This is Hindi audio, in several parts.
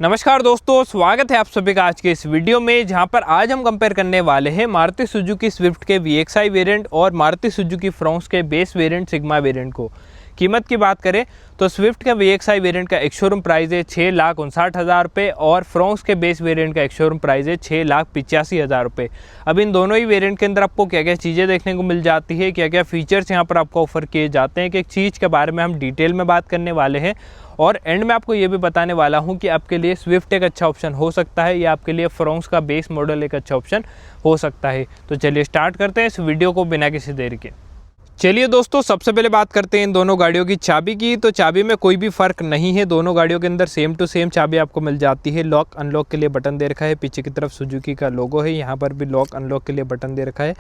नमस्कार दोस्तों, स्वागत है आप सभी का आज के इस वीडियो में, जहां पर आज हम कंपेयर करने वाले हैं मारुति सुजुकी स्विफ्ट के VXI वेरिएंट और मारुति सुजुकी फ्रोंक्स के बेस वेरिएंट सिग्मा वेरिएंट को। कीमत की बात करें तो स्विफ्ट का VXI वेरिएंट का एक शोरूम प्राइस है 6,59,000 रुपये और फ्रोंक्स के बेस वेरिएंट का एक शोरूम प्राइस है 6,85,000 रुपये। अब इन दोनों ही वेरिएंट के अंदर आपको क्या क्या चीज़ें देखने को मिल जाती है, क्या क्या फीचर्स यहाँ पर आपको ऑफर किए जाते हैं, कि एक चीज़ के बारे में हम डिटेल में बात करने वाले हैं। और एंड में आपको ये भी बताने वाला हूँ कि आपके लिए स्विफ्ट एक अच्छा ऑप्शन हो सकता है या आपके लिए फ्रोंक्स का बेस मॉडल एक अच्छा ऑप्शन हो सकता है। तो चलिए स्टार्ट करते हैं इस वीडियो को बिना किसी देरी के। चलिए दोस्तों, सबसे पहले बात करते हैं इन दोनों गाड़ियों की चाबी की। तो चाबी में कोई भी फ़र्क नहीं है, दोनों गाड़ियों के अंदर सेम टू सेम चाबी आपको मिल जाती है। लॉक अनलॉक के लिए बटन दे रखा है, पीछे की तरफ सुजुकी का लोगो है। यहाँ पर भी लॉक अनलॉक के लिए बटन दे रखा है,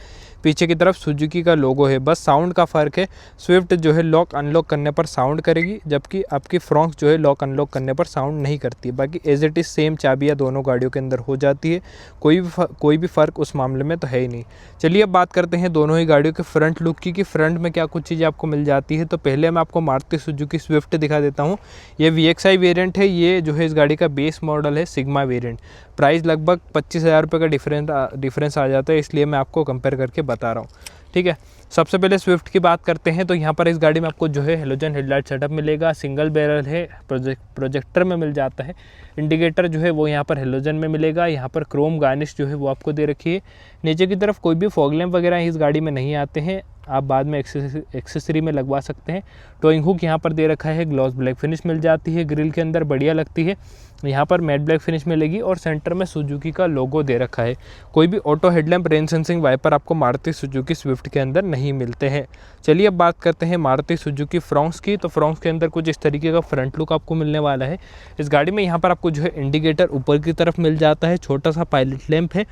पीछे की तरफ सुजुकी का लोगो है। बस साउंड का फ़र्क है, स्विफ्ट जो है लॉक अनलॉक करने पर साउंड करेगी, जबकि आपकी फ्रोंक्स जो है लॉक अनलॉक करने पर साउंड नहीं करती। बाकी एज इट इज़ सेम चाबियाँ दोनों गाड़ियों के अंदर हो जाती है, कोई भी फ़र्क उस मामले में तो है ही नहीं। चलिए अब बात करते हैं दोनों ही गाड़ियों के फ्रंट लुक की, कि फ्रंट में क्या कुछ चीज़ें आपको मिल जाती है। तो पहले मैं आपको मारुति सुजुकी स्विफ्ट दिखा देता हूँ। ये VXI वेरिएंट है, ये जो है इस गाड़ी का बेस मॉडल है सिग्मा वेरिएंट। प्राइस लगभग 25,000 रुपये का डिफरेंस आ जाता है, इसलिए मैं आपको कंपेयर करके बता रहा हूँ। ठीक है, सबसे पहले स्विफ्ट की बात करते हैं। तो यहाँ पर इस गाड़ी में आपको जो है हेलोजन हेडलाइट सेटअप मिलेगा, सिंगल बैरल है, प्रोजेक्टर में मिल जाता है। इंडिकेटर जो है वो यहाँ पर हेलोजन में मिलेगा। यहाँ पर क्रोम गार्निश जो है वो आपको दे रखी है। नीचे की तरफ कोई भी फॉग लैंप वगैरह इस गाड़ी में नहीं आते हैं, आप बाद में एक्सेसरी में लगवा सकते हैं। टोइंग हुक यहाँ पर दे रखा है, ग्लॉस ब्लैक फिनिश मिल जाती है, ग्रिल के अंदर बढ़िया लगती है। यहाँ पर मैट ब्लैक फिनिश मिलेगी और सेंटर में सुजुकी का लोगो दे रखा है। कोई भी auto headlamp, rain sensing wiper आपको मारुति सुजुकी स्विफ्ट के अंदर नहीं मिलते हैं। चलिए अब बात करते हैं मारुति सुजुकी फ्रोंक्स की। तो फ्रोंक्स के अंदर कुछ इस तरीके का फ्रंट लुक आपको मिलने वाला है। इस गाड़ी में यहाँ पर आपको जो है इंडिकेटर ऊपर की तरफ मिल जाता है, छोटा सा पायलट लैंप है।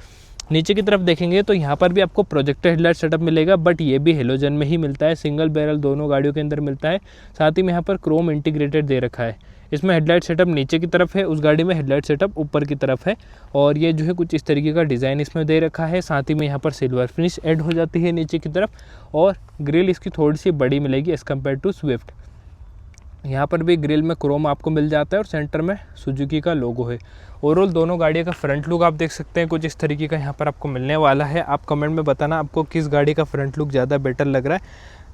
नीचे की तरफ देखेंगे तो यहाँ पर भी आपको प्रोजेक्टर हेडलाइट सेटअप मिलेगा, बट ये भी हेलोजन में ही मिलता है। सिंगल बैरल दोनों गाड़ियों के अंदर मिलता है। साथ ही में यहाँ पर क्रोम इंटीग्रेटेड दे रखा है। इसमें हेडलाइट सेटअप नीचे की तरफ है, उस गाड़ी में हेडलाइट सेटअप ऊपर की तरफ है। और ये जो है कुछ इस तरीके का डिज़ाइन इसमें दे रखा है। साथ ही में यहाँ पर सिल्वर फिनिश ऐड हो जाती है नीचे की तरफ, और ग्रिल इसकी थोड़ी सी बड़ी मिलेगी एज़ कम्पेयर टू स्विफ्ट। यहाँ पर भी ग्रिल में क्रोम आपको मिल जाता है और सेंटर में सुजुकी का लोगो है। ओवरऑल दोनों गाड़ियों का फ्रंट लुक आप देख सकते हैं, कुछ इस तरीके का यहाँ पर आपको मिलने वाला है। आप कमेंट में बताना आपको किस गाड़ी का फ्रंट लुक ज़्यादा बेटर लग रहा है,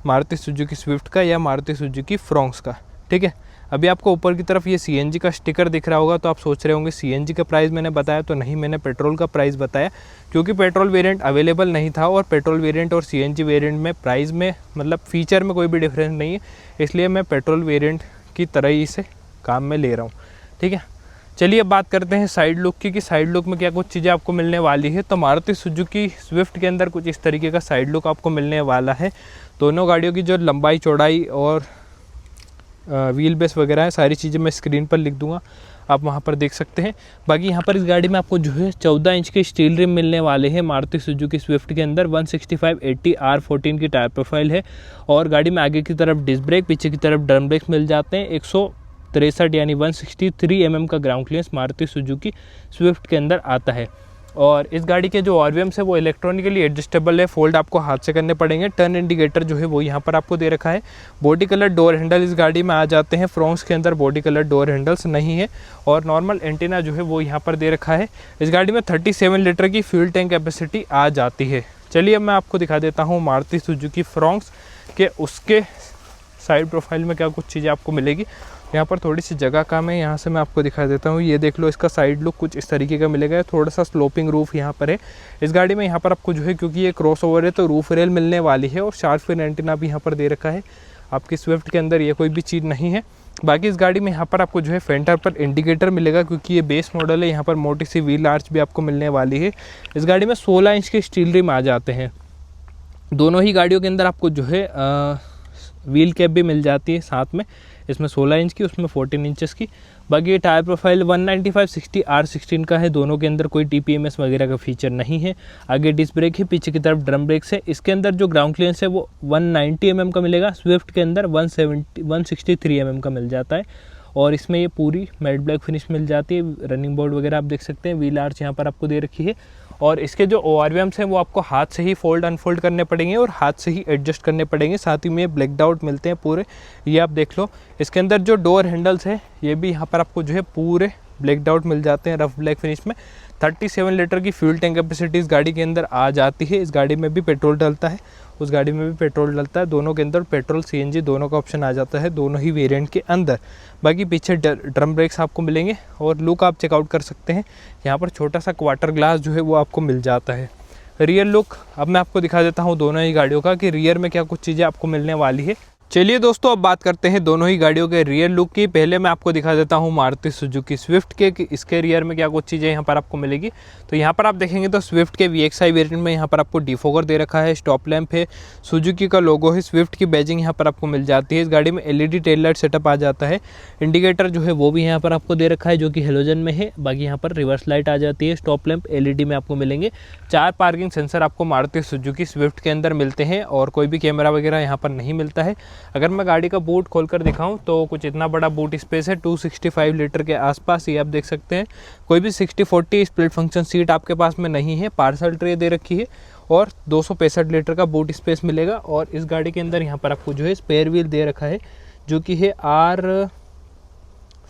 मारुति सुजुकी स्विफ्ट का या मारुति सुजुकी फ्रोंक्स का। ठीक है, अभी आपको ऊपर की तरफ ये CNG का स्टिकर दिख रहा होगा, तो आप सोच रहे होंगे CNG का प्राइस मैंने बताया, तो नहीं, मैंने पेट्रोल का प्राइस बताया, क्योंकि पेट्रोल वेरिएंट अवेलेबल नहीं था। और पेट्रोल वेरिएंट और CNG वेरिएंट में प्राइस में मतलब फीचर में कोई भी डिफरेंस नहीं है, इसलिए मैं पेट्रोल वेरिएंट की तरह ही इसे काम में ले रहा हूँ। ठीक है, चलिए अब बात करते हैं साइड लुक की, कि साइड लुक में क्या कुछ चीज़ें आपको मिलने वाली है। तो मारुति सुजुकी स्विफ्ट के अंदर कुछ इस तरीके का साइड लुक आपको मिलने वाला है। दोनों गाड़ियों की जो लंबाई, चौड़ाई और व्हील बेस वगैरह है, सारी चीज़ें मैं स्क्रीन पर लिख दूंगा, आप वहां पर देख सकते हैं। बाकी यहाँ पर इस गाड़ी में आपको जो है 14 इंच के स्टील रिम मिलने वाले हैं मारुति सुजुकी स्विफ्ट के अंदर। 165/80 R14 की टायर प्रोफाइल है। और गाड़ी में आगे की तरफ डिस्क ब्रेक, पीछे की तरफ ड्रम ब्रेक मिल जाते हैं। 163 यानी 163 mm का ground clearance Maruti Suzuki Swift के अंदर आता है। और इस गाड़ी के जो RVMs है वो इलेक्ट्रॉनिकली एडजस्टेबल है, फोल्ड आपको हाथ से करने पड़ेंगे। टर्न इंडिकेटर जो है वो यहाँ पर आपको दे रखा है। बॉडी कलर डोर हैंडल इस गाड़ी में आ जाते हैं, फ्रोंक्स के अंदर बॉडी कलर डोर हैंडल्स नहीं है। और नॉर्मल एंटीना जो है वो यहाँ पर दे रखा है। इस गाड़ी में 37 लीटर की फ्यूल टैंक कैपेसिटी आ जाती है। चलिए अब मैं आपको दिखा देता हूँ मारुति सुजुकी फ्रोंक्स के उसके साइड प्रोफाइल में क्या कुछ चीज़ें आपको मिलेगी। यहाँ पर थोड़ी सी जगह कम है, यहाँ से मैं आपको दिखा देता हूँ। ये देख लो, इसका साइड लुक कुछ इस तरीके का मिलेगा। थोड़ा सा स्लोपिंग रूफ यहाँ पर है इस गाड़ी में। यहाँ पर आपको जो है, क्योंकि ये क्रॉसओवर है तो रूफ रेल मिलने वाली है। और शार्क फिन एंटीना भी यहाँ पर दे रखा है। आपकी स्विफ्ट के अंदर ये कोई भी चीज़ नहीं है। बाकी इस गाड़ी में यहाँ पर आपको जो है फेंटर पर इंडिकेटर मिलेगा, क्योंकि ये बेस मॉडल है। यहाँ पर मोटी सी व्हील आर्च भी आपको मिलने वाली है। इस गाड़ी में 16 इंच के स्टील रिम आ जाते हैं। दोनों ही गाड़ियों के अंदर आपको जो है व्हील कैप भी मिल जाती है साथ में, इसमें 16 इंच की, उसमें 14 इंचेस की। बाकी टायर प्रोफाइल 195/60 R16 का है। दोनोों के अंदर कोई TPMS वगैरह का फीचर नहीं है। आगे डिस्क ब्रेक है, पीछे की तरफ ड्रम ब्रेक्स है। इसके अंदर जो ग्राउंड क्लियरेंस है वो 190 mm का मिलेगा। स्विफ्ट के अंदर 163 mm का मिल जाता है। और इसमें ये पूरी मैट ब्लैक फिनिश मिल जाती है। रनिंग बोर्ड वगैरह आप देख सकते हैं, व्हील आर्च यहाँ पर आपको दे रखी है। और इसके जो ORVMs हैं वो आपको हाथ से ही फोल्ड अनफोल्ड करने पड़ेंगे और हाथ से ही एडजस्ट करने पड़ेंगे। साथ ही में ब्लैक आउट मिलते हैं पूरे, ये आप देख लो। इसके अंदर जो डोर हैंडल्स है ये भी यहाँ पर आपको जो है पूरे ब्लैक डाउट मिल जाते हैं रफ ब्लैक फिनिश में। 37 लीटर की फ्यूल टैंक कैपेसिटी इस गाड़ी के अंदर आ जाती है। इस गाड़ी में भी पेट्रोल डलता है, उस गाड़ी में भी पेट्रोल डलता है, दोनों के अंदर पेट्रोल CNG दोनों का ऑप्शन आ जाता है दोनों ही वेरिएंट के अंदर। बाकी पीछे ड्रम ब्रेक्स आपको मिलेंगे और लुक आप चेकआउट कर सकते हैं। यहाँ पर छोटा सा क्वार्टर ग्लास जो है वो आपको मिल जाता है। रियर लुक अब मैं आपको दिखा देता हूँ दोनों ही गाड़ियों का कि रियर में क्या कुछ चीज़ें आपको मिलने वाली है। चलिए दोस्तों, अब बात करते हैं दोनों ही गाड़ियों के रियर लुक की। पहले मैं आपको दिखा देता हूं मारुति सुजुकी स्विफ्ट के कि इसके रियर में क्या कुछ चीज़ें यहां पर आपको मिलेगी। तो यहां पर आप देखेंगे तो स्विफ्ट के VXI वेरिएंट में यहां पर आपको डिफोगर दे रखा है, स्टॉप लैंप है, सुजुकी का लोगो है, स्विफ्ट की बैजिंग यहां पर आपको मिल जाती है। इस गाड़ी में LED टेल लाइट सेटअप आ जाता है। इंडिकेटर जो है वो भी यहाँ पर आपको दे रखा है जो कि हेलोजन में है। बाकी यहाँ पर रिवर्स लाइट आ जाती है, स्टॉप लैंप LED में आपको मिलेंगे। 4 पार्किंग सेंसर आपको मारुति सुजुकी स्विफ्ट के अंदर मिलते हैं और कोई भी कैमरा वगैरह यहाँ पर नहीं मिलता है। अगर मैं गाड़ी का बूट खोलकर दिखाऊं तो कुछ इतना बड़ा बूट स्पेस है, 265 लीटर के आसपास, ये आप देख सकते हैं। कोई भी 60-40 स्प्लिट फंक्शन सीट आपके पास में नहीं है। पार्सल ट्रे दे रखी है और 265 लीटर का बूट स्पेस मिलेगा। और इस गाड़ी के अंदर यहाँ पर आपको जो है स्पेयर व्हील दे रखा है जो कि है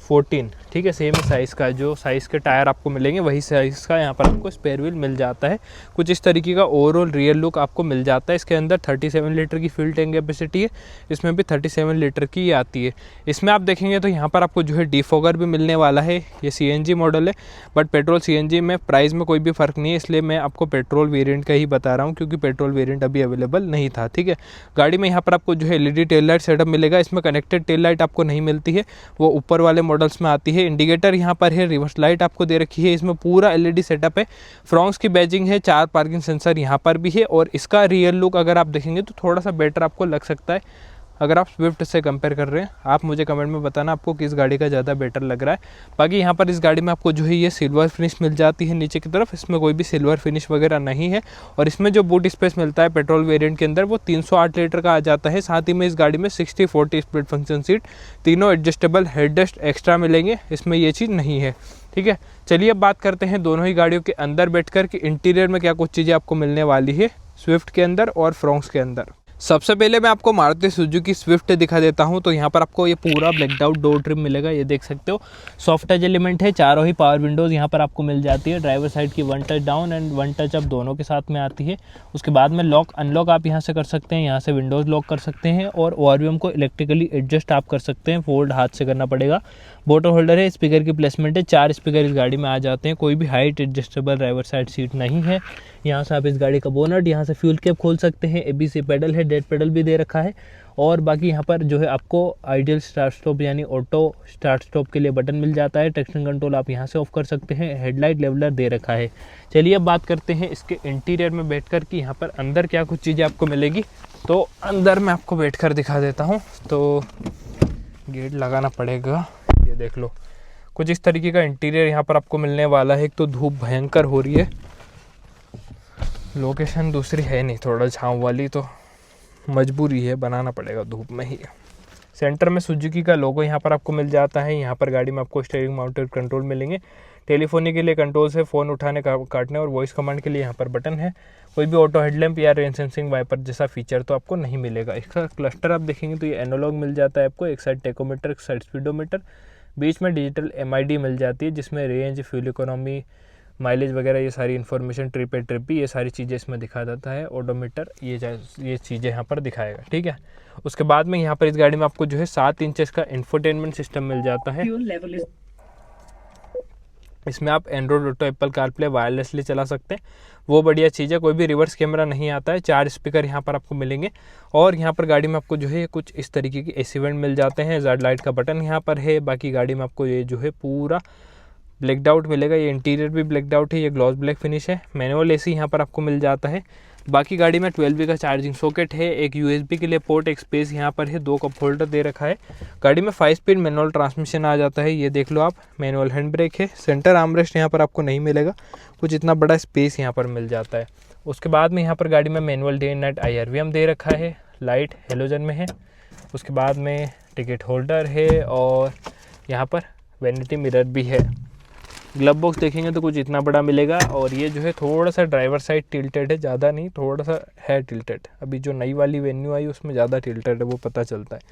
R14, ठीक है, सेम साइज़ का। जो साइज़ के टायर आपको मिलेंगे वही साइज़ का यहाँ पर आपको स्पेयर व्हील मिल जाता है। कुछ इस तरीके का ओवरऑल रियर लुक आपको मिल जाता है। इसके अंदर 37 लीटर की फ्यूल टैंक कैपेसिटी है, इसमें भी 37 लीटर की आती है। इसमें आप देखेंगे तो यहाँ पर आपको जो है डिफॉगर भी मिलने वाला है। ये CNG मॉडल है, बट पेट्रोल CNG में प्राइस में कोई भी फ़र्क नहीं है, इसलिए मैं आपको पेट्रोल वेरियंट का ही बता रहा हूँ क्योंकि पेट्रोल वेरियंट अभी अवेलेबल नहीं था, ठीक है। गाड़ी में यहाँ पर आपको जो है LED टेल लाइट सेटअप मिलेगा। इसमें कनेक्टेड टेल लाइट आपको नहीं मिलती है, वो ऊपर वाले मॉडल्स में आती है। इंडिकेटर यहाँ पर है, रिवर्स लाइट आपको दे रखी है, इसमें पूरा LED सेटअप है। फ्रॉन्क्स की बैजिंग है, 4 पार्किंग सेंसर यहाँ पर भी है। और इसका रियर लुक अगर आप देखेंगे तो थोड़ा सा बेटर आपको लग सकता है अगर आप स्विफ्ट से कंपेयर कर रहे हैं। आप मुझे कमेंट में बताना आपको किस गाड़ी का ज़्यादा बेटर लग रहा है। बाकी यहाँ पर इस गाड़ी में आपको जो है ये सिल्वर फिनिश मिल जाती है नीचे की तरफ, इसमें कोई भी सिल्वर फिनिश वगैरह नहीं है। और इसमें जो बूट स्पेस मिलता है पेट्रोल वेरिएंट के अंदर वो 308 लीटर का आ जाता है। साथ ही में इस गाड़ी में 60-40 स्प्लिट फंक्शन सीट, तीनों एडजस्टेबल हेडरेस्ट एक्स्ट्रा मिलेंगे, इसमें ये चीज़ नहीं है, ठीक है। चलिए अब बात करते हैं दोनों ही गाड़ियों के अंदर बैठकर कि इंटीरियर में क्या कुछ चीज़ें आपको मिलने वाली है स्विफ्ट के अंदर और फ्रॉन्क्स के अंदर। सबसे पहले मैं आपको मारुति सुजुकी स्विफ्ट दिखा देता हूं। तो यहाँ पर आपको ये पूरा ब्लैक आउट डोर ट्रिम मिलेगा, ये देख सकते हो। सॉफ्ट टच एलिमेंट है, चारों ही पावर विंडोज़ यहाँ पर आपको मिल जाती है। ड्राइवर साइड की 1 touch down and 1 touch up दोनों के साथ में आती है। उसके बाद में लॉक अनलॉक आप यहाँ से कर सकते हैं, यहाँ से विंडोज़ लॉक कर सकते हैं और ORVM को इलेक्ट्रिकली एडजस्ट आप कर सकते हैं, फोल्ड हाथ से करना पड़ेगा। बोटल होल्डर है, स्पीकर की प्लेसमेंट है, 4 स्पीकर इस गाड़ी में आ जाते हैं। कोई भी height adjustable driver side seat नहीं है। यहाँ से आप इस गाड़ी का बोनट, यहाँ से फ्यूल कैप खोल सकते हैं। ABC पेडल है, डेड पेडल भी दे रखा है। और बाकी यहाँ पर जो है आपको आइडियल स्टार्ट स्टॉप यानी ऑटो स्टार्ट स्टॉप के लिए बटन मिल जाता है। ट्रैक्शन कंट्रोल आप यहाँ से ऑफ कर सकते हैं। हेडलाइट लेवलर दे रखा है। चलिए अब बात करते हैं इसके इंटीरियर में बैठकर कि यहाँ पर अंदर क्या कुछ चीज़ें आपको मिलेगी। तो अंदर मैं आपको बैठकर दिखा देता हूँ। तो गेट लगाना पड़ेगा, ये देख लो। कुछ इस तरीके का इंटीरियर यहाँ पर आपको मिलने वाला है। एक तो धूप भयंकर हो रही है, लोकेशन दूसरी है नहीं, थोड़ा छाँव वाली, तो मजबूरी है, बनाना पड़ेगा धूप में ही। सेंटर में सुजुकी का लोगो यहाँ पर आपको मिल जाता है। यहाँ पर गाड़ी में आपको स्टीयरिंग माउंटेड कंट्रोल मिलेंगे। टेलीफोनी के लिए कंट्रोल्स है, फ़ोन उठाने काटने और वॉइस कमांड के लिए यहाँ पर बटन है। कोई भी ऑटो हेडलैम्प या रेन सेंसिंग वाइपर जैसा फीचर तो आपको नहीं मिलेगा। इसका क्लस्टर आप देखेंगे तो ये एनालॉग मिल जाता है आपको, एक साइड टेकोमीटर, एक साइड स्पीडोमीटर, बीच में डिजिटल MID मिल जाती है जिसमें रेंज, फ्यूल इकोनॉमी, माइलेज वगैरह ये सारी इन्फॉर्मेशन, ट्रिप भी ये सारी चीज़ें इसमें दिखा देता है। ओडोमीटर ये चीज़ें यहाँ पर दिखाएगा, ठीक है। उसके बाद में यहाँ पर इस गाड़ी में आपको जो है 7 इंचेस का इंफोटेनमेंट सिस्टम मिल जाता है। इसमें आप Android auto, Apple CarPlay wirelessly चला सकते हैं, वो बढ़िया चीज़ है। कोई भी रिवर्स कैमरा नहीं आता है। 4 स्पीकर यहाँ पर आपको मिलेंगे। और यहाँ पर गाड़ी में आपको जो है कुछ इस तरीके की AC वेंट मिल जाते हैं। जेड लाइट का बटन यहाँ पर है। बाकी गाड़ी में आपको ये जो है पूरा ब्लैक आउट मिलेगा। ये इंटीरियर भी ब्लैक आउट है, ये ग्लॉस ब्लैक फिनिश है। मैनुअल AC यहाँ पर आपको मिल जाता है। बाकी गाड़ी में 12V का चार्जिंग सॉकेट है, एक USB के लिए पोर्ट, एक स्पेस यहाँ पर है, 2 कप होल्डर दे रखा है। गाड़ी में 5 स्पीड मैनुअल ट्रांसमिशन आ जाता है, ये देख लो आप। मैनुअल हैंड ब्रेक है। सेंटर आर्मरेस्ट यहाँ पर आपको नहीं मिलेगा, कुछ इतना बड़ा स्पेस यहाँ पर मिल जाता है। उसके बाद में यहाँ पर गाड़ी में manual day and night IRVM दे रखा है, लाइट हेलोजन में है। उसके बाद में टिकट होल्डर है और यहाँ पर वैनिटी मिरर भी है। ग्लव बॉक्स देखेंगे तो कुछ इतना बड़ा मिलेगा। और ये जो है थोड़ा सा ड्राइवर साइड टिल्टेड है, ज़्यादा नहीं, थोड़ा सा है टिल्टेड। अभी जो नई वाली वेन्यू आई उसमें ज़्यादा टिल्टेड है, वो पता चलता है।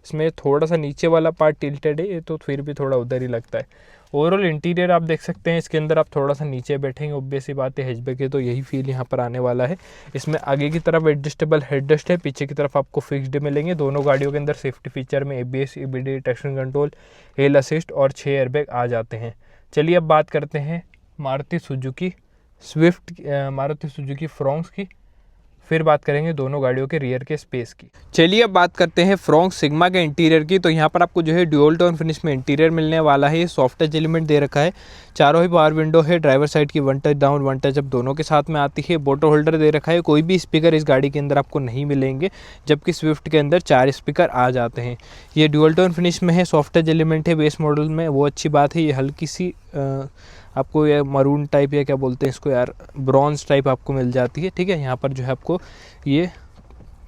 इसमें थोड़ा सा नीचे वाला पार्ट टिल्टेड है, ये तो फिर भी थोड़ा उधर ही लगता है। ओवरऑल इंटीरियर आप देख सकते हैं, इसके अंदर आप थोड़ा सा नीचे बैठेंगे, ऑब्वियस सी बात है हैचबैक है तो यही फील यहाँ पर आने वाला है। इसमें आगे की तरफ एडजस्टेबल हेडरेस्ट है, पीछे की तरफ आपको फिक्स्ड मिलेंगे। दोनों गाड़ियों के अंदर सेफ्टी फीचर में ABS, EBD, ट्रैक्शन कंट्रोल, हिल असिस्ट और 6 एयरबैग आ जाते हैं। चलिए अब बात करते हैं Maruti Suzuki Swift, Maruti Suzuki Fronx की, फिर बात करेंगे दोनों गाड़ियों के रियर के स्पेस की। चलिए अब बात करते हैं फ्रोंक्स सिग्मा के इंटीरियर की। तो यहाँ पर आपको जो है ड्यूल टोन फिनिश में इंटीरियर मिलने वाला है। ये सॉफ्ट टच एलिमेंट दे रखा है, चारों ही पावर विंडो है, ड्राइवर साइड की 1 टच डाउन 1 टच अप दोनों के साथ में आती है। बोटो होल्डर दे रखा है, कोई भी स्पीकर इस गाड़ी के अंदर आपको नहीं मिलेंगे, जबकि स्विफ्ट के अंदर 4 स्पीकर आ जाते हैं। ये ड्यूल टोन फिनिश में है, सॉफ्ट टच एलिमेंट है बेस मॉडल में, वो अच्छी बात है। ये हल्की सी आपको ये मरून टाइप या क्या बोलते हैं इसको यार, ब्रॉन्ज टाइप आपको मिल जाती है। ठीक है, यहाँ पर जो है आपको ये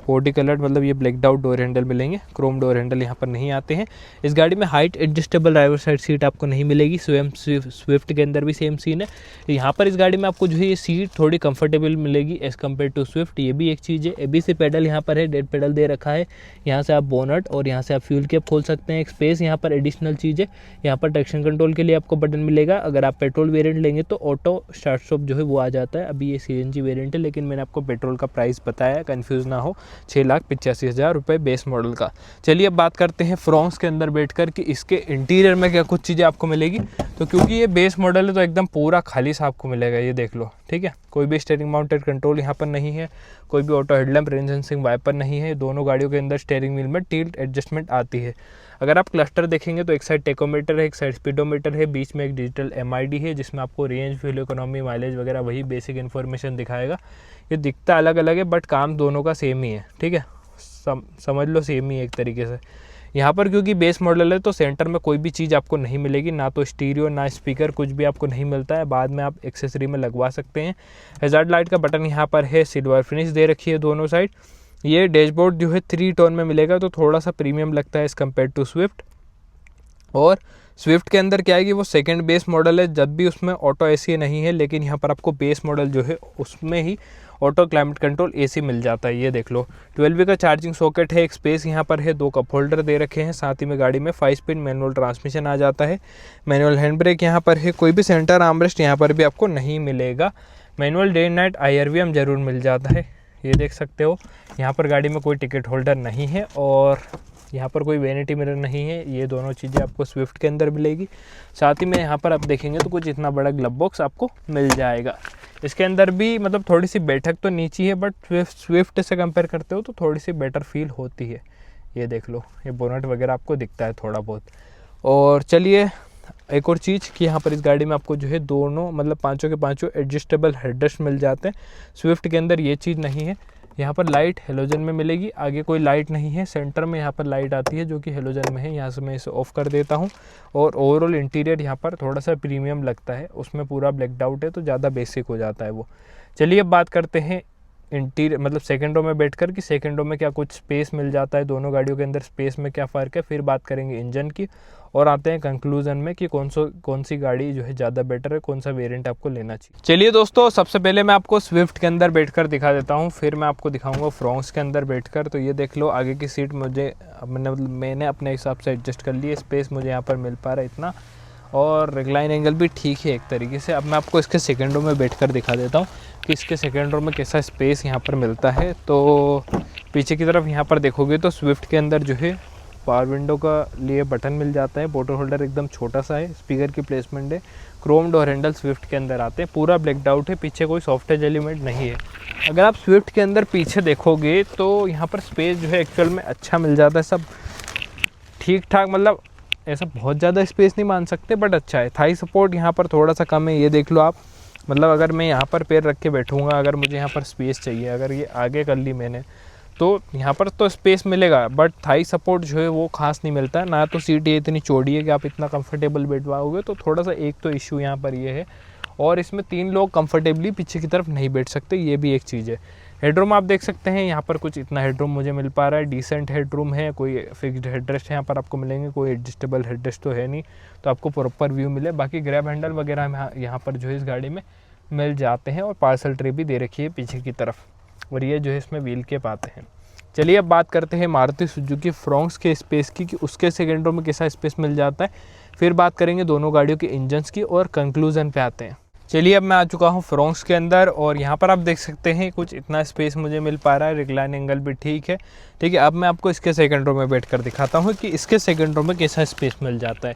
बॉडी कलर मतलब ये ब्लैक आउट डोर हैंडल मिलेंगे, क्रोम डोर हैंडल यहाँ पर नहीं आते हैं। इस गाड़ी में height adjustable driver side seat आपको नहीं मिलेगी, स्वयं स्विफ्ट के अंदर भी सेम सीन है। यहाँ पर इस गाड़ी में आपको जो है ये सीट थोड़ी कंफर्टेबल मिलेगी एज़ कम्पेयर टू स्विफ्ट, ये भी एक चीज़ है। ABC पेडल यहाँ पर है, डेड पेडल दे रखा है, यहाँ से आप बोनट और यहाँ से आप फ्यूल कैप खोल सकते हैं। एक स्पेस यहाँ पर एडिशनल चीज़ है, यहाँ पर ट्रैक्शन कंट्रोल के लिए आपको बटन मिलेगा। अगर आप पेट्रोल वेरिएंट लेंगे तो ऑटो स्टार्ट स्टॉप जो है वो आ जाता है। अभी ये CNG वेरिएंट है, लेकिन मैंने आपको पेट्रोल का प्राइस बताया, कन्फ्यूज़ ना हो, 6,85,000 रुपये बेस मॉडल का। चलिए अब बात करते हैं फ्रोंक्स के अंदर बैठकर कि इसके इंटीरियर में क्या कुछ चीज़ें आपको मिलेगी। तो क्योंकि ये बेस मॉडल है तो एकदम पूरा खाली सा आपको मिलेगा, ये देख लो। ठीक है, कोई भी स्टीयरिंग माउंटेड कंट्रोल यहाँ पर नहीं है, कोई भी auto headlamp, rain sensing wiper नहीं है। दोनों गाड़ियों के अंदर स्टीयरिंग व्हील में टिल्ट एडजस्टमेंट आती है। अगर आप क्लस्टर देखेंगे तो एक साइड टेकोमीटर है, एक साइड स्पीडोमीटर है, बीच में एक डिजिटल MID है जिसमें आपको रेंज, फ्यूल इकोनॉमी, माइलेज वगैरह वही बेसिक इन्फॉर्मेशन दिखाएगा। ये दिखता अलग अलग है बट काम दोनों का सेम ही है। ठीक है, समझ लो सेम ही एक तरीके से। यहाँ पर क्योंकि बेस मॉडल है तो सेंटर में कोई भी चीज़ आपको नहीं मिलेगी, ना तो स्टीरियो ना स्पीकर, कुछ भी आपको नहीं मिलता है। बाद में आप एक्सेसरी में लगवा सकते हैं। हैजार्ड लाइट का बटन यहाँ पर है, सिल्वर फिनिश दे रखी है दोनों साइड। ये डैशबोर्ड जो है 3 टोन में मिलेगा तो थोड़ा सा प्रीमियम लगता है एज़ कम्पेयर टू स्विफ्ट। और स्विफ्ट के अंदर क्या है कि वो सेकंड बेस मॉडल है, जब भी उसमें ऑटो AC नहीं है, लेकिन यहाँ पर आपको बेस मॉडल जो है उसमें ही ऑटो क्लाइमेट कंट्रोल AC मिल जाता है। ये देख लो, 12V का चार्जिंग सॉकेट है, एक स्पेस यहाँ पर है, 2 कप होल्डर दे रखे हैं। साथ ही में गाड़ी में 5 स्पीड मैनुअल ट्रांसमिशन आ जाता है। मैनुअल हैंड ब्रेक यहाँ पर है, कोई भी सेंटर आर्मरेस्ट यहाँ पर भी आपको नहीं मिलेगा। Manual day and night IRVM जरूर मिल जाता है, ये देख सकते हो। यहाँ पर गाड़ी में कोई टिकट होल्डर नहीं है और यहाँ पर कोई वैनिटी मिरर नहीं है। ये दोनों चीज़ें आपको स्विफ्ट के अंदर मिलेगी। साथ ही में यहाँ पर आप देखेंगे तो कुछ इतना बड़ा ग्लब बॉक्स आपको मिल जाएगा। इसके अंदर भी मतलब थोड़ी सी बैठक तो नीची है बट स्विफ्ट से कंपेयर करते हो तो थोड़ी सी बेटर फील होती है। ये देख लो, ये बोनट वगैरह आपको दिखता है थोड़ा बहुत। और चलिए एक और चीज़ कि यहाँ पर इस गाड़ी में आपको जो है दोनों मतलब पाँचों के पाँचों एडजस्टेबल हेडरेस्ट मिल जाते हैं। स्विफ्ट के अंदर ये चीज़ नहीं है। यहाँ पर लाइट हेलोजन में मिलेगी, आगे कोई लाइट नहीं है। सेंटर में यहाँ पर लाइट आती है जो कि हेलोजन में है। यहाँ से मैं इसे ऑफ कर देता हूँ। और ओवरऑल इंटीरियर यहाँ पर थोड़ा सा प्रीमियम लगता है, उसमें पूरा ब्लैक आउट है तो ज़्यादा बेसिक हो जाता है वो। चलिए अब बात करते हैं इंटीरियर मतलब सेकंड रो में बैठकर कि सेकंड रो में क्या कुछ स्पेस मिल जाता है, दोनों गाड़ियों के अंदर स्पेस में क्या फ़र्क है। फिर बात करेंगे इंजन की और आते हैं कंक्लूजन में कि कौन सी गाड़ी जो है ज़्यादा बेटर है, कौन सा वेरिएंट आपको लेना चाहिए। चलिए दोस्तों, सबसे पहले मैं आपको स्विफ्ट के अंदर बैठकर दिखा देता हूँ, फिर मैं आपको दिखाऊंगा फ्रोंक्स के अंदर बैठकर। तो ये देख लो, आगे की सीट मैंने अपने हिसाब से एडजस्ट कर ली है। स्पेस मुझे यहाँ पर मिल पा रहा है इतना, और रिक्लाइन एंगल भी ठीक है एक तरीके से। अब मैं आपको इसके सेकेंड रो में बैठकर दिखा देता हूँ कि इसके सेकेंड रो में कैसा स्पेस यहाँ पर मिलता है। तो पीछे की तरफ यहाँ पर देखोगे तो स्विफ्ट के अंदर जो है पावर विंडो का लिए बटन मिल जाता है। बोटल होल्डर एकदम छोटा सा है, स्पीकर की प्लेसमेंट है, क्रोम डोर हैंडल स्विफ्ट के अंदर आते हैं, पूरा ब्लैक आउट है, पीछे कोई सॉफ्ट टच एलिमेंट नहीं है। अगर आप स्विफ्ट के अंदर पीछे देखोगे तो यहाँ पर स्पेस जो है एक्चुअल में अच्छा मिल जाता है, सब ठीक ठाक, मतलब ऐसा बहुत ज़्यादा स्पेस नहीं मान सकते बट अच्छा है। थाई सपोर्ट यहाँ पर थोड़ा सा कम है, ये देख लो आप। मतलब अगर मैं यहाँ पर पैर रख के बैठूँगा, अगर मुझे यहाँ पर स्पेस चाहिए, अगर ये आगे कर ली मैंने तो यहाँ पर तो स्पेस मिलेगा बट थाई सपोर्ट जो है वो खास नहीं मिलता है ना। तो सीट ये इतनी चौड़ी है कि आप इतना कंफर्टेबल बैठ पाओगे, तो थोड़ा सा एक तो इशू यहाँ पर ये है। और इसमें 3 लोग कंफर्टेबली पीछे की तरफ नहीं बैठ सकते, ये भी एक चीज़ है। हेडरूम आप देख सकते हैं, यहाँ पर कुछ इतना हेडरूम मुझे मिल पा रहा है, डिसेंट हेडरूम है। कोई फिक्स्ड हेडरेस्ट यहाँ पर आपको मिलेंगे, कोई एडजस्टेबल हेडरेस्ट तो है नहीं, तो आपको प्रॉपर व्यू मिले। बाकी ग्रैब हैंडल वगैरह यहाँ पर जो है इस गाड़ी में मिल जाते हैं, और पार्सल ट्रे भी दे रखी है पीछे की तरफ, और ये जो है इसमें व्हील कैप आते हैं। चलिए अब बात करते हैं मारुति सुजुकी फ्रोंक्स के स्पेस की कि उसके सेकेंड रो में कैसा स्पेस मिल जाता है। फिर बात करेंगे दोनों गाड़ियों के इंजन्स की और कंक्लूजन पे आते हैं। चलिए अब मैं आ चुका हूँ फ्रोंक्स के अंदर और यहाँ पर आप देख सकते हैं कुछ इतना स्पेस मुझे मिल पा रहा है, रिक्लाइन एंगल भी ठीक है। ठीक है, अब मैं आपको इसके सेकंड रो में बैठ कर दिखाता हूँ कि इसके सेकंड रो में कैसा स्पेस मिल जाता है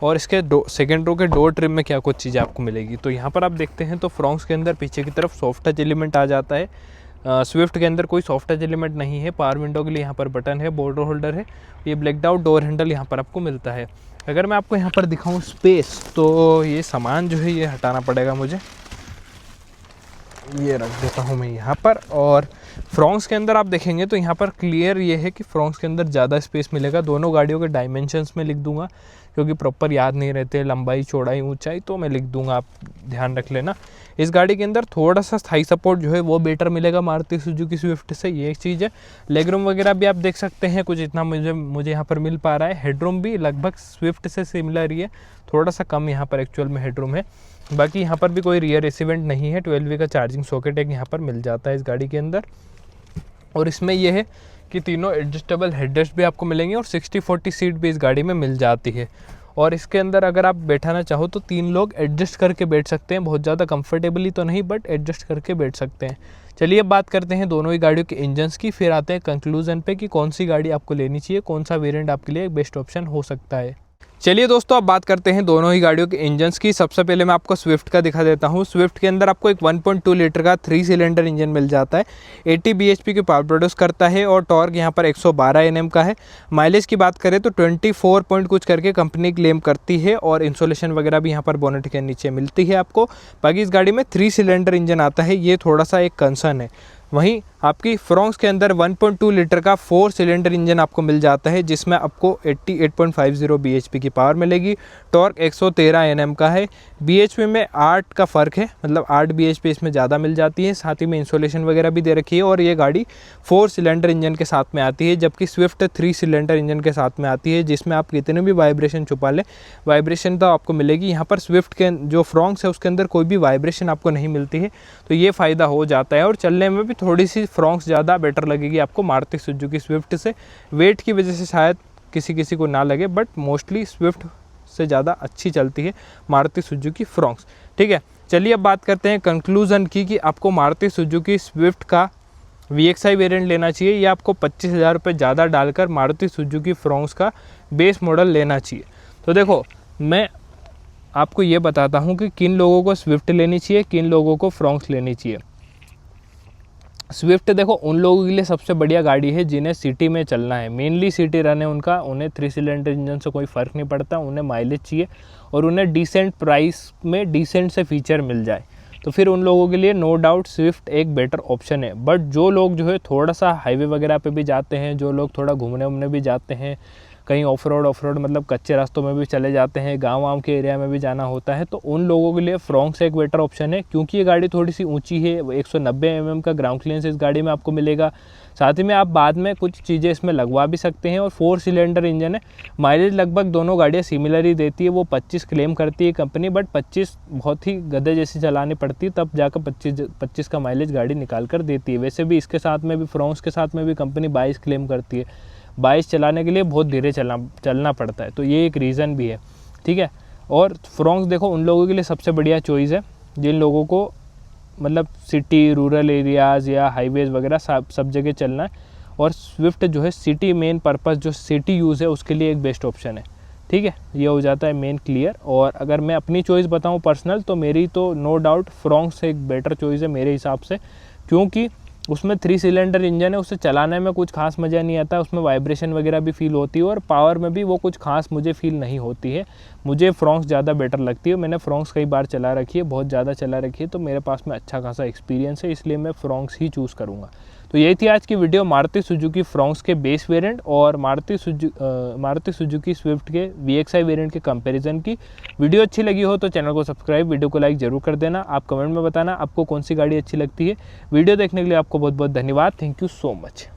और इसके सेकंड रो के डोर ट्रिम में क्या कुछ चीज़ें आपको मिलेगी। तो यहाँ पर आप देखते हैं तो फ्रोंक्स के अंदर पीछे की तरफ सॉफ्ट टच एलिमेंट आ जाता है। स्विफ्ट के अंदर कोई सॉफ्ट टच एलिमेंट नहीं है। पावर विंडो के लिए यहाँ पर बटन है, बॉर्डर होल्डर है, ये ब्लैक्ड आउट डोर हैंडल यहाँ पर आपको मिलता है। अगर मैं आपको यहाँ पर दिखाऊँ स्पेस, तो ये सामान जो है ये हटाना पड़ेगा मुझे, ये रख देता हूँ मैं यहाँ पर। और फ्रोंक्स के अंदर आप देखेंगे तो यहाँ पर क्लियर ये है कि फ्रोंक्स के अंदर ज़्यादा स्पेस मिलेगा। दोनों गाड़ियों के डायमेंशंस में लिख दूंगा क्योंकि प्रॉपर याद नहीं रहते, लंबाई चौड़ाई ऊंचाई, तो मैं लिख दूंगा, आप ध्यान रख लेना। इस गाड़ी के अंदर थोड़ा सा थाई सपोर्ट जो है वो बेटर मिलेगा मारुति सुजुकी स्विफ्ट से, ये एक चीज़ है। लेग रूम वगैरह भी आप देख सकते हैं कुछ इतना मुझे यहाँ पर मिल पा रहा है। हेडरूम भी लगभग स्विफ्ट से सिमिलर ही है, थोड़ा सा कम यहाँ पर एक्चुअल में हेडरूम है। बाकी यहाँ पर भी कोई रियर एसिवेंट नहीं है। 12V का चार्जिंग सॉकेट एक यहाँ पर मिल जाता है इस गाड़ी के अंदर। और इसमें यह है कि तीनों एडजस्टेबल हेडरेस्ट भी आपको मिलेंगे और 60-40 सीट भी इस गाड़ी में मिल जाती है। और इसके अंदर अगर आप बैठाना चाहो तो 3 लोग एडजस्ट करके बैठ सकते हैं, बहुत ज़्यादा कंफर्टेबली तो नहीं बट एडजस्ट करके बैठ सकते हैं। चलिए अब बात करते हैं दोनों ही गाड़ियों के इंजन्स की, फिर आते हैं कंक्लूजन पे कि कौन सी गाड़ी आपको लेनी चाहिए, कौन सा वेरिएंट आपके लिए बेस्ट ऑप्शन हो सकता है। चलिए दोस्तों अब बात करते हैं दोनों ही गाड़ियों के इंजन्स की। सबसे पहले मैं आपको स्विफ्ट का दिखा देता हूं। स्विफ्ट के अंदर आपको एक 1.2 लीटर का 3 सिलेंडर इंजन मिल जाता है, 80 bhp की पावर प्रोड्यूस करता है और टॉर्क यहां पर 112 Nm का है। माइलेज की बात करें तो 24 पॉइंट कुछ करके कंपनी क्लेम करती है और इंसोलेशन वगैरह भी यहाँ पर बोनेट के नीचे मिलती है आपको। बाकी इस गाड़ी में 3 सिलेंडर इंजन आता है, ये थोड़ा सा एक कंसर्न है। वहीं आपकी फ्रोंक्स के अंदर 1.2 लीटर का 4 सिलेंडर इंजन आपको मिल जाता है जिसमें आपको 88.50 bhp की पावर मिलेगी। टॉर्क 113 Nm का है। bhp में 8 का फ़र्क है, मतलब 8 bhp इसमें ज़्यादा मिल जाती है। साथ ही में इंसोलेशन वगैरह भी दे रखी है और ये गाड़ी 4 सिलेंडर इंजन के साथ में आती है, जबकि स्विफ्ट 3 सिलेंडर इंजन के साथ में आती है जिसमें आप कितने भी वाइब्रेशन छुपा लें, वाइब्रेशन तो आपको मिलेगी। यहाँ पर स्विफ्ट के जो फ्रोंक्स है उसके अंदर कोई भी वाइब्रेशन आपको नहीं मिलती है, तो ये फ़ायदा हो जाता है। और चलने में भी थोड़ी सी फ्रोंक्स ज़्यादा बेटर लगेगी आपको मारुति सुजुकी स्विफ्ट से। वेट की वजह से शायद किसी को ना लगे बट मोस्टली स्विफ्ट से ज़्यादा अच्छी चलती है मारुति सुजुकी फ्रोंक्स। ठीक है, चलिए अब बात करते हैं कंक्लूजन की कि आपको मारुति सुजुकी स्विफ्ट का VXI वेरिएंट लेना चाहिए या आपको 25,000 रुपये ज़्यादा डालकर मारुति सुजुकी फ्रोंक्स का बेस मॉडल लेना चाहिए। तो देखो मैं आपको ये बताता हूँ कि किन लोगों को स्विफ्ट लेनी चाहिए, किन लोगों को फ्रोंक्स लेनी चाहिए। स्विफ्ट देखो उन लोगों के लिए सबसे बढ़िया गाड़ी है जिन्हें सिटी में चलना है, मेनली सिटी रन है उनका, उन्हें 3 सिलेंडर इंजन से कोई फ़र्क नहीं पड़ता, उन्हें माइलेज चाहिए और उन्हें डिसेंट प्राइस में डिसेंट से फीचर मिल जाए, तो फिर उन लोगों के लिए नो डाउट स्विफ्ट एक बेटर ऑप्शन है। बट जो लोग जो है थोड़ा सा हाईवे वगैरह पे भी जाते हैं, जो लोग थोड़ा घूमने वूमने भी जाते हैं, कहीं ऑफ रोड मतलब कच्चे रास्तों में भी चले जाते हैं, गाँव के एरिया में भी जाना होता है, तो उन लोगों के लिए फ्रोंक्स एक बेटर ऑप्शन है क्योंकि ये गाड़ी थोड़ी सी ऊंची है। 190 mm का ग्राउंड क्लियरेंस इस गाड़ी में आपको मिलेगा। साथ ही में आप बाद में कुछ चीज़ें इसमें लगवा भी सकते हैं और 4 सिलेंडर इंजन है। माइलेज लगभग दोनों गाड़ियाँ सिमिलर ही देती है, वो 25 क्लेम करती है कंपनी, बट 25 बहुत ही गधे जैसी चलानी पड़ती है, तब जाकर 25 का माइलेज गाड़ी निकाल कर देती है। वैसे भी इसके साथ में भी फ्रोंक्स के साथ में भी कंपनी 22 क्लेम करती है। 22 चलाने के लिए बहुत धीरे चलना पड़ता है, तो ये एक रीज़न भी है। ठीक है, और फ्रोंक्स देखो उन लोगों के लिए सबसे बढ़िया चॉइस है जिन लोगों को मतलब सिटी, रूरल एरियाज़ या हाईवेज़ वगैरह सब जगह चलना है, और स्विफ्ट जो है सिटी मेन पर्पस जो सिटी यूज़ है उसके लिए एक बेस्ट ऑप्शन है। ठीक है, ये हो जाता है मेन क्लियर। और अगर मैं अपनी चॉइस बताऊँ पर्सनल, तो मेरी तो नो डाउट फ्रोंक्स एक बेटर चॉइस है मेरे हिसाब से, क्योंकि उसमें 3 सिलेंडर इंजन है, उसे चलाने में कुछ खास मज़ा नहीं आता, उसमें वाइब्रेशन वगैरह भी फील होती है और पावर में भी वो कुछ खास मुझे फील नहीं होती है। मुझे फ्रोंक्स ज़्यादा बेटर लगती है, मैंने फ्रोंक्स कई बार चला रखी है, बहुत ज़्यादा चला रखी है, तो मेरे पास में अच्छा खासा एक्सपीरियंस है, इसलिए मैं फ्रोंक्स ही चूज़ करूँगा। तो यही थी आज की वीडियो मारुति सुजुकी फ्रोंक्स के बेस वेरिएंट और मारुति सुजुकी स्विफ्ट के VXI वेरिएंट के कंपैरिजन की। वीडियो अच्छी लगी हो तो चैनल को सब्सक्राइब, वीडियो को लाइक जरूर कर देना। आप कमेंट में बताना आपको कौन सी गाड़ी अच्छी लगती है। वीडियो देखने के लिए आपको बहुत बहुत धन्यवाद। Thank you so much.